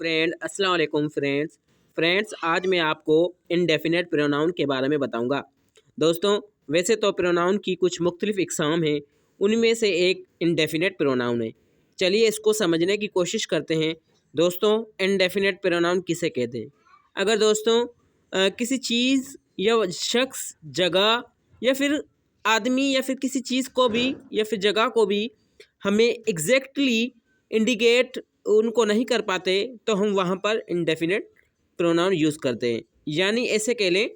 अस्सलाम वालेकुम फ्रेंड्स आज मैं आपको इनडेफिनेट प्रोनाउन के बारे में बताऊंगा। दोस्तों, वैसे तो प्रोनाउन की कुछ मुख्तलिफ इकसाम हैं, उनमें से एक इनडेफिनेट प्रोनाउन है। चलिए इसको समझने की कोशिश करते हैं। दोस्तों, इनडेफिनेट प्रोनाउन किसे कहते हैं? अगर दोस्तों किसी चीज़ या शख्स, जगह या फिर आदमी या फिर किसी चीज़ को भी या फिर जगह को भी हमें एग्जैक्टली इंडिकेट उनको नहीं कर पाते तो हम वहाँ पर इंडेफिनेट प्रोनाउन यूज़ करते हैं। यानी ऐसे कह लें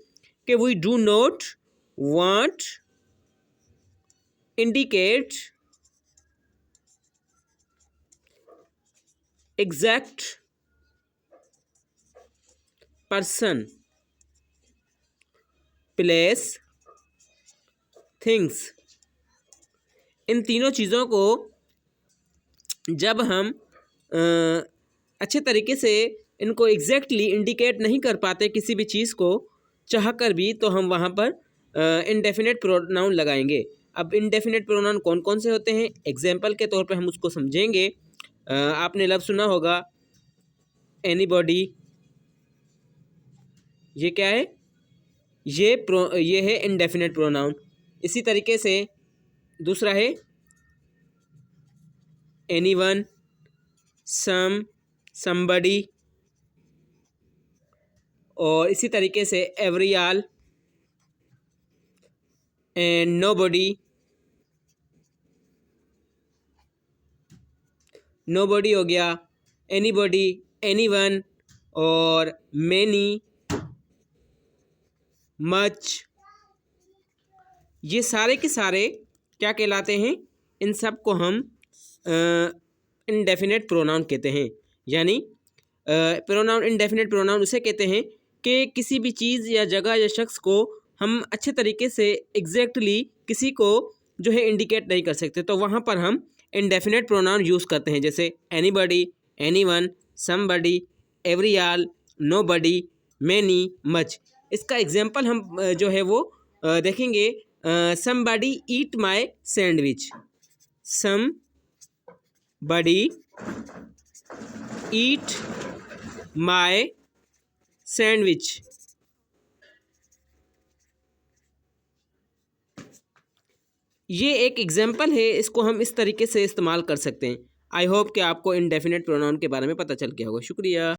कि we do not want indicate exact person, place, things. इन तीनों चीज़ों को जब हम अच्छे तरीके से इनको एग्जैक्टली इंडिकेट नहीं कर पाते किसी भी चीज़ को चाह कर भी, तो हम वहाँ पर इनडेफिनेट प्रोनाउन लगाएंगे। अब इनडेफिनेट प्रोनाउन कौन कौन से होते हैं, एग्जाम्पल के तौर पे हम उसको समझेंगे। आपने लफ्ज़ सुना होगा एनीबॉडी। ये क्या है? ये है इनडेफिनेट प्रोनाउन। इसी तरीके से दूसरा है एनीवन, सम, समबडी, और इसी तरीके से every all and nobody. Nobody हो गया, एनीबॉडी, एनीवन और मैनी, मच। ये सारे के सारे क्या कहलाते हैं? इन सब को हम इनडेफिनेट प्रोनाउन कहते हैं। यानी प्रोनाउन, इनडेफिनेट प्रोनाउन उसे कहते हैं कि किसी भी चीज़ या जगह या शख्स को हम अच्छे तरीके से एग्जैक्टली किसी को जो है इंडिकेट नहीं कर सकते, तो वहाँ पर हम इनडेफिनेट प्रोनाउन यूज़ करते हैं। जैसे anybody, anyone, somebody, every all, nobody, many, much. इसका एग्जाम्पल हम जो है वो देखेंगे। समबडी ईट माई सैंडविच। समबडी ईट माई सैंडविच। ये एक एग्जाम्पल है, इसको हम इस तरीके से इस्तेमाल कर सकते हैं। आई होप कि आपको इनडेफिनेट प्रोनाउन के बारे में पता चल गया होगा। शुक्रिया।